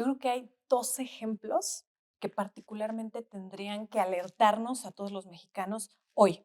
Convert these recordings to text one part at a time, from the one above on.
Yo creo que hay 2 ejemplos que particularmente tendrían que alertarnos a todos los mexicanos hoy.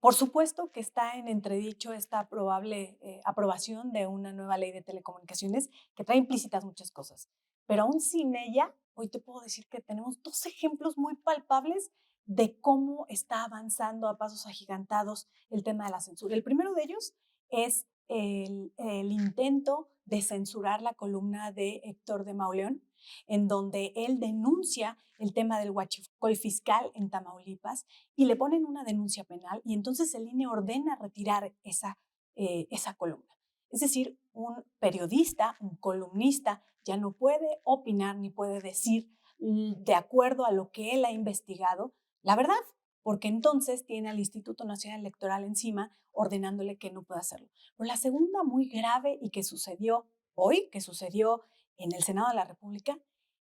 Por supuesto que está en entredicho esta probable aprobación de una nueva ley de telecomunicaciones que trae implícitas muchas cosas, pero aún sin ella, hoy te puedo decir que tenemos 2 ejemplos muy palpables de cómo está avanzando a pasos agigantados el tema de la censura. El primero de ellos es el intento de censurar la columna de Héctor de Mauleón, en donde él denuncia el tema del huachicol fiscal en Tamaulipas y le ponen una denuncia penal y entonces el INE ordena retirar esa columna. Es decir, un periodista, un columnista, ya no puede opinar ni puede decir de acuerdo a lo que él ha investigado la verdad, porque entonces tiene al Instituto Nacional Electoral encima ordenándole que no pueda hacerlo. Pero la segunda muy grave y que sucedió hoy, que sucedió en el Senado de la República,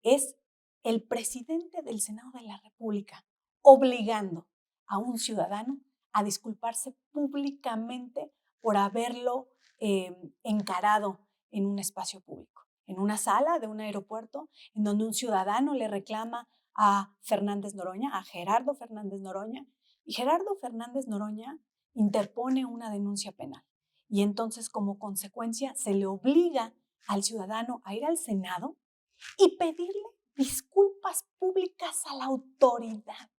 es el presidente del Senado de la República obligando a un ciudadano a disculparse públicamente por haberlo encarado en un espacio público, en una sala de un aeropuerto, en donde un ciudadano le reclama a Fernández Noroña, a Gerardo Fernández Noroña, y Gerardo Fernández Noroña interpone una denuncia penal. Y entonces, como consecuencia, se le obliga al ciudadano a ir al Senado y pedirle disculpas públicas a la autoridad.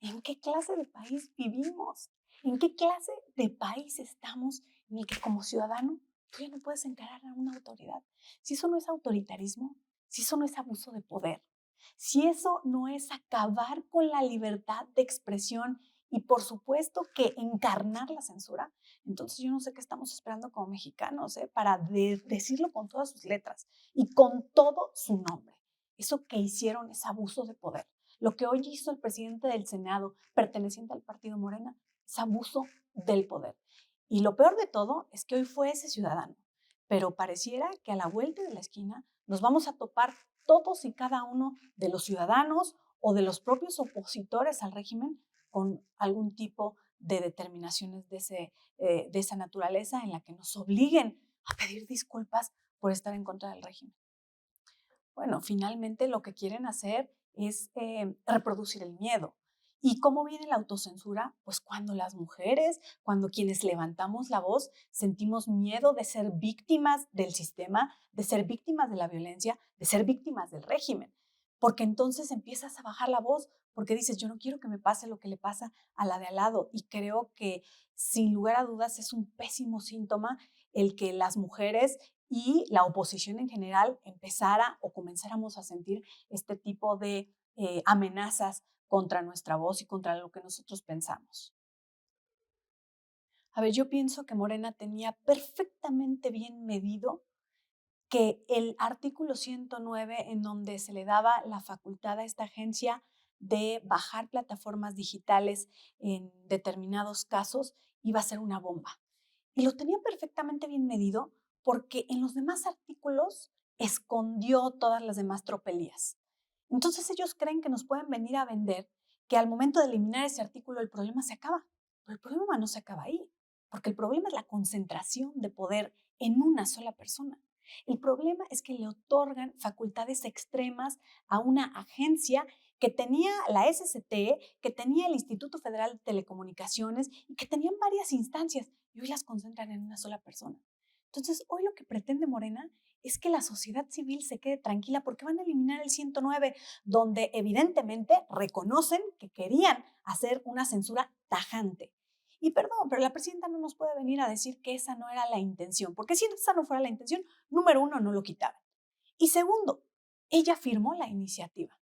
¿En qué clase de país vivimos? ¿En qué clase de país estamos en el que como ciudadano tú ya no puedes encarar a una autoridad? Si eso no es autoritarismo, si eso no es abuso de poder, si eso no es acabar con la libertad de expresión y por supuesto que encarnar la censura, entonces yo no sé qué estamos esperando como mexicanos para decirlo con todas sus letras y con todo su nombre. Eso que hicieron es abuso de poder. Lo que hoy hizo el presidente del Senado, perteneciente al partido Morena, es abuso del poder. Y lo peor de todo es que hoy fue ese ciudadano, pero pareciera que a la vuelta de la esquina nos vamos a topar todos y cada uno de los ciudadanos o de los propios opositores al régimen con algún tipo de determinaciones de esa naturaleza en la que nos obliguen a pedir disculpas por estar en contra del régimen. Bueno, finalmente lo que quieren hacer es reproducir el miedo. ¿Y cómo viene la autocensura? Pues cuando las mujeres, cuando quienes levantamos la voz, sentimos miedo de ser víctimas del sistema, de ser víctimas de la violencia, de ser víctimas del régimen. Porque entonces empiezas a bajar la voz, porque dices, yo no quiero que me pase lo que le pasa a la de al lado. Y creo que sin lugar a dudas es un pésimo síntoma el que las mujeres y la oposición en general empezara o comenzáramos a sentir este tipo de amenazas contra nuestra voz y contra lo que nosotros pensamos. A ver, yo pienso que Morena tenía perfectamente bien medido que el artículo 109, en donde se le daba la facultad a esta agencia de bajar plataformas digitales en determinados casos, iba a ser una bomba. Y lo tenía perfectamente bien medido porque en los demás artículos escondió todas las demás tropelías. Entonces ellos creen que nos pueden venir a vender que al momento de eliminar ese artículo el problema se acaba. Pero el problema no se acaba ahí, porque el problema es la concentración de poder en una sola persona. El problema es que le otorgan facultades extremas a una agencia que tenía la SCT, que tenía el Instituto Federal de Telecomunicaciones y que tenían varias instancias y hoy las concentran en una sola persona. Entonces, hoy lo que pretende Morena es que la sociedad civil se quede tranquila porque van a eliminar el 109, donde evidentemente reconocen que querían hacer una censura tajante. Y perdón, pero la presidenta no nos puede venir a decir que esa no era la intención, porque si esa no fuera la intención, número uno, no lo quitaban. Y segundo, ella firmó la iniciativa.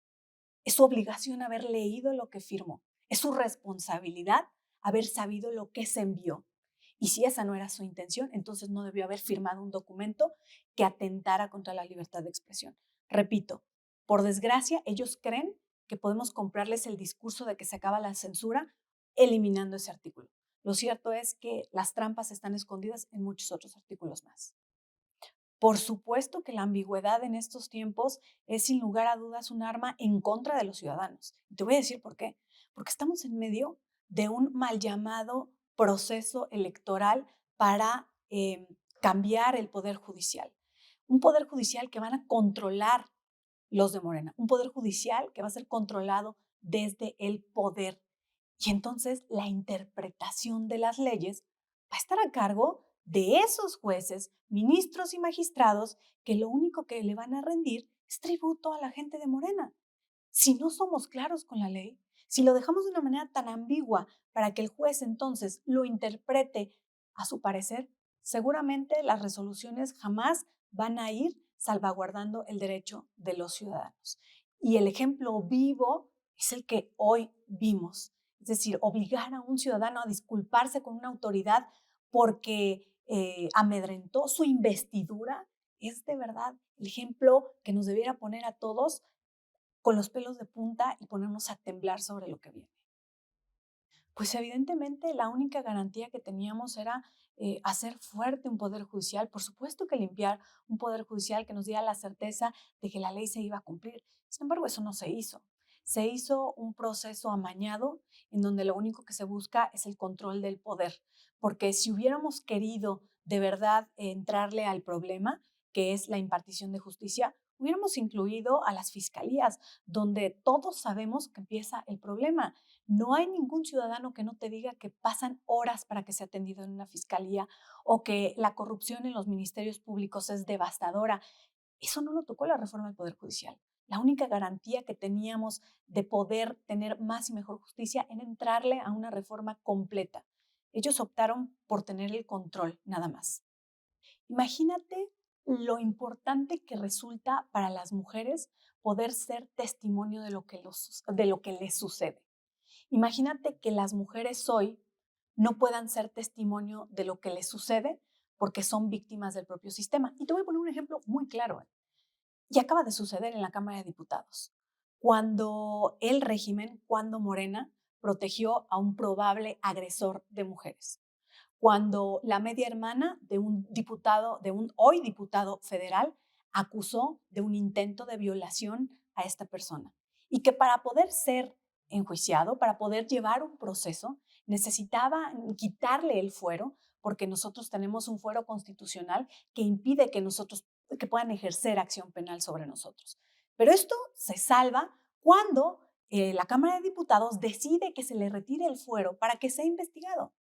Es su obligación haber leído lo que firmó. Es su responsabilidad haber sabido lo que se envió. Y si esa no era su intención, entonces no debió haber firmado un documento que atentara contra la libertad de expresión. Repito, por desgracia, ellos creen que podemos comprarles el discurso de que se acaba la censura eliminando ese artículo. Lo cierto es que las trampas están escondidas en muchos otros artículos más. Por supuesto que la ambigüedad en estos tiempos es sin lugar a dudas un arma en contra de los ciudadanos. Y te voy a decir por qué. Porque estamos en medio de un mal llamado proceso electoral para cambiar el poder judicial. un poder judicial que van a controlar los de Morena, un poder judicial que va a ser controlado desde el poder. Y entonces la interpretación de las leyes va a estar a cargo de esos jueces, ministros y magistrados que lo único que le van a rendir es tributo a la gente de Morena. Si no somos claros con la ley, si lo dejamos de una manera tan ambigua para que el juez entonces lo interprete a su parecer, seguramente las resoluciones jamás van a ir salvaguardando el derecho de los ciudadanos. Y el ejemplo vivo es el que hoy vimos. Es decir, obligar a un ciudadano a disculparse con una autoridad porque amedrentó su investidura es de verdad el ejemplo que nos debiera poner a todos con los pelos de punta y ponernos a temblar sobre lo que viene. Pues evidentemente la única garantía que teníamos era hacer fuerte un poder judicial, por supuesto que limpiar un poder judicial que nos diera la certeza de que la ley se iba a cumplir. Sin embargo, eso no se hizo. Se hizo un proceso amañado en donde lo único que se busca es el control del poder, porque si hubiéramos querido de verdad entrarle al problema, que es la impartición de justicia, hubiéramos incluido a las fiscalías, donde todos sabemos que empieza el problema. No hay ningún ciudadano que no te diga que pasan horas para que sea atendido en una fiscalía o que la corrupción en los ministerios públicos es devastadora. Eso no lo tocó la reforma del Poder Judicial. La única garantía que teníamos de poder tener más y mejor justicia era entrarle a una reforma completa. Ellos optaron por tener el control, nada más. Imagínate lo importante que resulta para las mujeres poder ser testimonio de lo que les sucede. Imagínate que las mujeres hoy no puedan ser testimonio de lo que les sucede porque son víctimas del propio sistema. Y te voy a poner un ejemplo muy claro. Y acaba de suceder en la Cámara de Diputados, cuando el régimen, cuando Morena, protegió a un probable agresor de mujeres, cuando la media hermana de un diputado, de un hoy diputado federal, acusó de un intento de violación a esta persona. Y que para poder ser enjuiciado, para poder llevar un proceso, necesitaba quitarle el fuero, porque nosotros tenemos un fuero constitucional que impide que puedan ejercer acción penal sobre nosotros. Pero esto se salva cuando la Cámara de Diputados decide que se le retire el fuero para que sea investigado.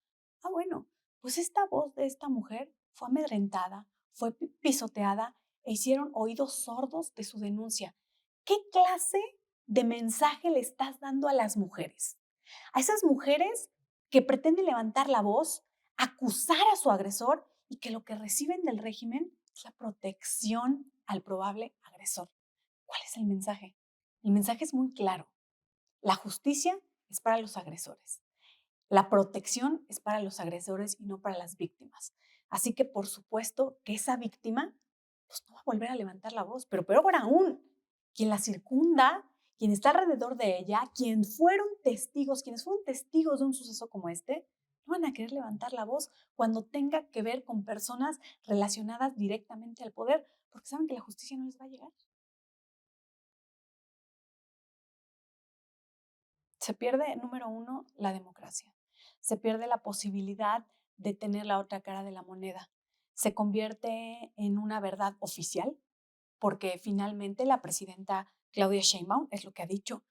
Ah, bueno, pues esta voz de esta mujer fue amedrentada, fue pisoteada e hicieron oídos sordos de su denuncia. ¿Qué clase de mensaje le estás dando a las mujeres? A esas mujeres que pretenden levantar la voz, acusar a su agresor y que lo que reciben del régimen es la protección al probable agresor. ¿Cuál es el mensaje? El mensaje es muy claro. La justicia es para los agresores. La protección es para los agresores y no para las víctimas. Así que, por supuesto, que esa víctima pues, no va a volver a levantar la voz, pero peor aún, quien la circunda, quien está alrededor de ella, quienes fueron testigos de un suceso como este, no van a querer levantar la voz cuando tenga que ver con personas relacionadas directamente al poder, porque saben que la justicia no les va a llegar. Se pierde, número uno, la democracia. Se pierde la posibilidad de tener la otra cara de la moneda. Se convierte en una verdad oficial, porque finalmente la presidenta Claudia Sheinbaum es lo que ha dicho.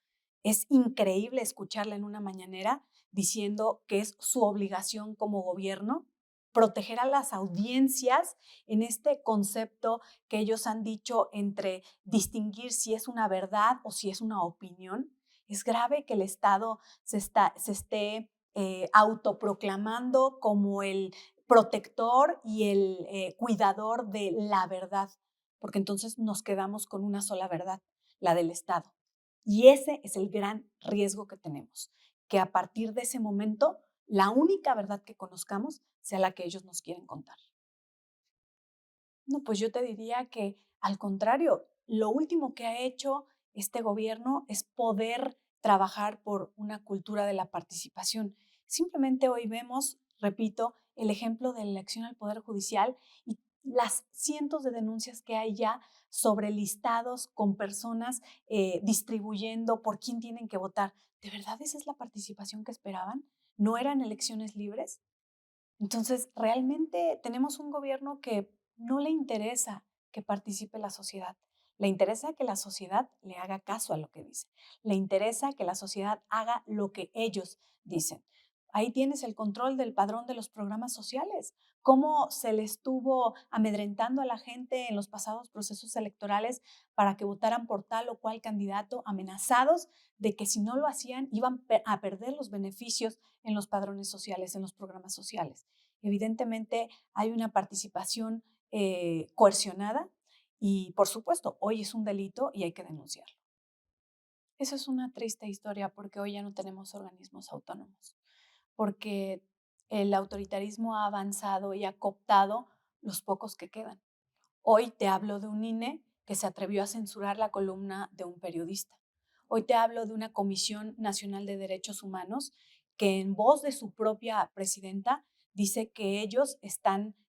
Es increíble escucharla en una mañanera diciendo que es su obligación como gobierno proteger a las audiencias en este concepto que ellos han dicho entre distinguir si es una verdad o si es una opinión. Es grave que el Estado se esté autoproclamando como el protector y el cuidador de la verdad, porque entonces nos quedamos con una sola verdad, la del Estado. Y ese es el gran riesgo que tenemos, que a partir de ese momento la única verdad que conozcamos sea la que ellos nos quieren contar. No, pues yo te diría que al contrario, lo último que ha hecho este gobierno es poder trabajar por una cultura de la participación. Simplemente hoy vemos, repito, el ejemplo de la elección al Poder Judicial y las cientos de denuncias que hay ya sobre listados con personas distribuyendo por quién tienen que votar. ¿De verdad esa es la participación que esperaban? ¿No eran elecciones libres? Entonces, realmente tenemos un gobierno que no le interesa que participe la sociedad. Le interesa que la sociedad le haga caso a lo que dice. Le interesa que la sociedad haga lo que ellos dicen. Ahí tienes el control del padrón de los programas sociales. Cómo se le estuvo amedrentando a la gente en los pasados procesos electorales para que votaran por tal o cual candidato, amenazados de que si no lo hacían iban a perder los beneficios en los padrones sociales, en los programas sociales. Evidentemente hay una participación coercionada y, por supuesto, hoy es un delito y hay que denunciarlo. Esa es una triste historia porque hoy ya no tenemos organismos autónomos, porque el autoritarismo ha avanzado y ha cooptado los pocos que quedan. Hoy te hablo de un INE que se atrevió a censurar la columna de un periodista. Hoy te hablo de una Comisión Nacional de Derechos Humanos que en voz de su propia presidenta dice que ellos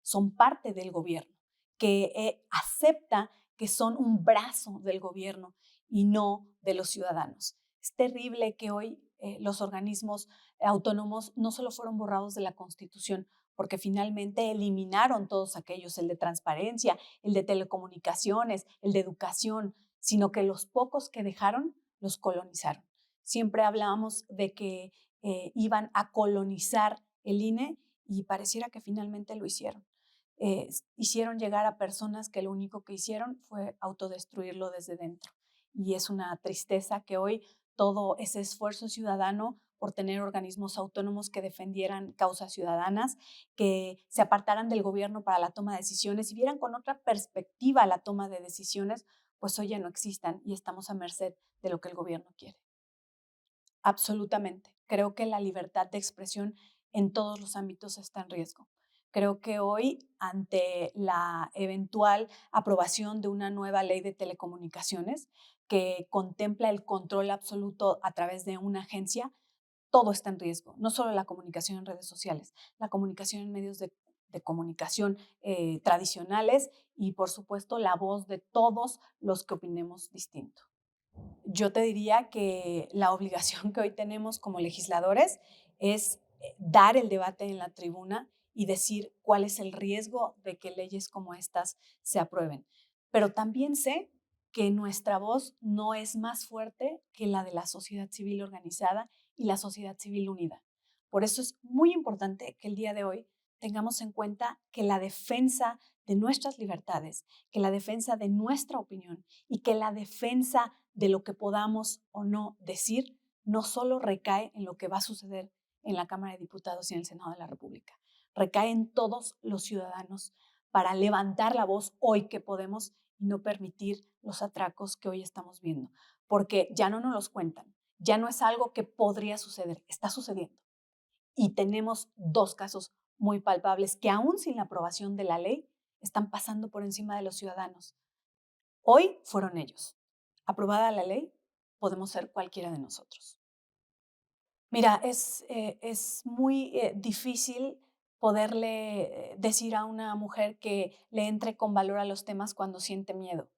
son parte del gobierno, que acepta que son un brazo del gobierno y no de los ciudadanos. Es terrible que hoy los organismos autónomos no solo fueron borrados de la Constitución, porque finalmente eliminaron todos aquellos, el de transparencia, el de telecomunicaciones, el de educación, sino que los pocos que dejaron los colonizaron. Siempre hablábamos de que iban a colonizar el INE y pareciera que finalmente lo hicieron. Hicieron llegar a personas que lo único que hicieron fue autodestruirlo desde dentro. Y es una tristeza que hoy todo ese esfuerzo ciudadano por tener organismos autónomos que defendieran causas ciudadanas, que se apartaran del gobierno para la toma de decisiones y vieran con otra perspectiva la toma de decisiones, pues hoy ya no existan y estamos a merced de lo que el gobierno quiere. Absolutamente. Creo que la libertad de expresión en todos los ámbitos está en riesgo. Creo que hoy, ante la eventual aprobación de una nueva ley de telecomunicaciones que contempla el control absoluto a través de una agencia, todo está en riesgo. No solo la comunicación en redes sociales, la comunicación en medios de comunicación tradicionales y, por supuesto, la voz de todos los que opinemos distinto. Yo te diría que la obligación que hoy tenemos como legisladores es dar el debate en la tribuna y decir cuál es el riesgo de que leyes como estas se aprueben. Pero también sé que nuestra voz no es más fuerte que la de la sociedad civil organizada y la sociedad civil unida. Por eso es muy importante que el día de hoy tengamos en cuenta que la defensa de nuestras libertades, que la defensa de nuestra opinión y que la defensa de lo que podamos o no decir no solo recae en lo que va a suceder en la Cámara de Diputados y en el Senado de la República, recae en todos los ciudadanos para levantar la voz hoy que podemos y no permitir los atracos que hoy estamos viendo, porque ya no nos los cuentan, ya no es algo que podría suceder, está sucediendo. Y tenemos dos casos muy palpables que aún sin la aprobación de la ley están pasando por encima de los ciudadanos. Hoy fueron ellos. Aprobada la ley, podemos ser cualquiera de nosotros. Mira, es muy difícil poderle decir a una mujer que le entre con valor a los temas cuando siente miedo,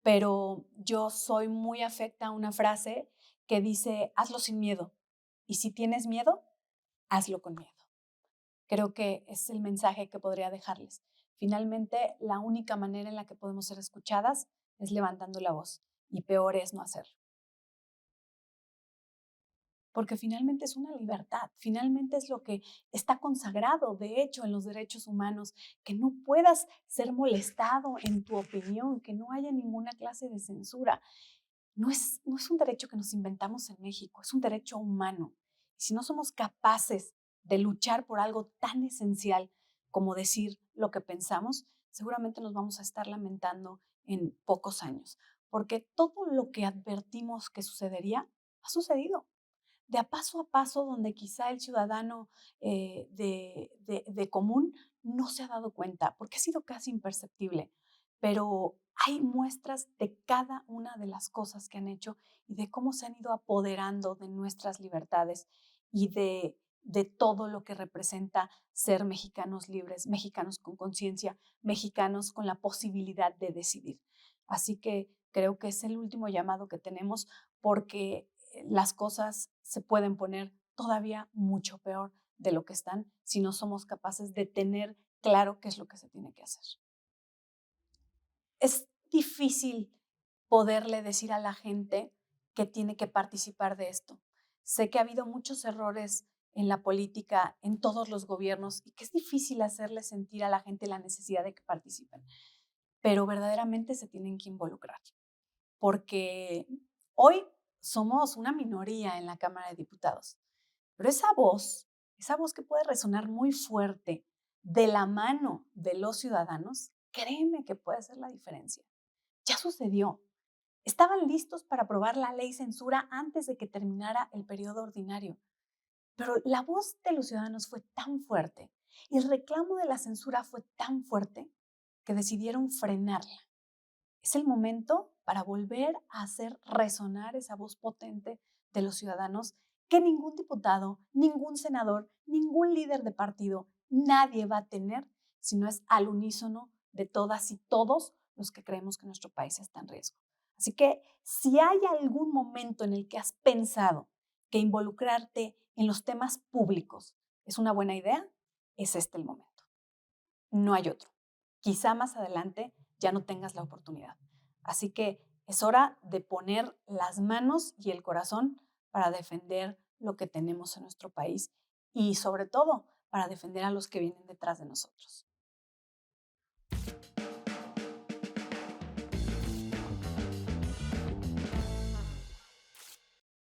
pero yo soy muy afecta a una frase que dice, hazlo sin miedo, y si tienes miedo, hazlo con miedo. Creo que es el mensaje que podría dejarles. Finalmente, la única manera en la que podemos ser escuchadas es levantando la voz, y peor es no hacerlo. Porque finalmente es una libertad, finalmente es lo que está consagrado, de hecho, en los derechos humanos, que no puedas ser molestado en tu opinión, que no haya ninguna clase de censura. No es un derecho que nos inventamos en México, es un derecho humano. Y si no somos capaces de luchar por algo tan esencial como decir lo que pensamos, seguramente nos vamos a estar lamentando en pocos años, porque todo lo que advertimos que sucedería ha sucedido de a paso, donde quizá el ciudadano de común no se ha dado cuenta, porque ha sido casi imperceptible, pero hay muestras de cada una de las cosas que han hecho y de cómo se han ido apoderando de nuestras libertades y de todo lo que representa ser mexicanos libres, mexicanos con conciencia, mexicanos con la posibilidad de decidir. Así que creo que es el último llamado que tenemos porque las cosas se pueden poner todavía mucho peor de lo que están si no somos capaces de tener claro qué es lo que se tiene que hacer. Es difícil poderle decir a la gente que tiene que participar de esto. Sé que ha habido muchos errores en la política, en todos los gobiernos, y que es difícil hacerle sentir a la gente la necesidad de que participen, pero verdaderamente se tienen que involucrar, porque hoy somos una minoría en la Cámara de Diputados, pero esa voz que puede resonar muy fuerte de la mano de los ciudadanos, créeme que puede hacer la diferencia. Ya sucedió. Estaban listos para aprobar la ley censura antes de que terminara el periodo ordinario, pero la voz de los ciudadanos fue tan fuerte y el reclamo de la censura fue tan fuerte que decidieron frenarla. Es el momento para volver a hacer resonar esa voz potente de los ciudadanos que ningún diputado, ningún senador, ningún líder de partido, nadie va a tener si no es al unísono de todas y todos los que creemos que nuestro país está en riesgo. Así que si hay algún momento en el que has pensado que involucrarte en los temas públicos es una buena idea, es este el momento. No hay otro. Quizá más adelante ya no tengas la oportunidad. Así que es hora de poner las manos y el corazón para defender lo que tenemos en nuestro país y sobre todo para defender a los que vienen detrás de nosotros.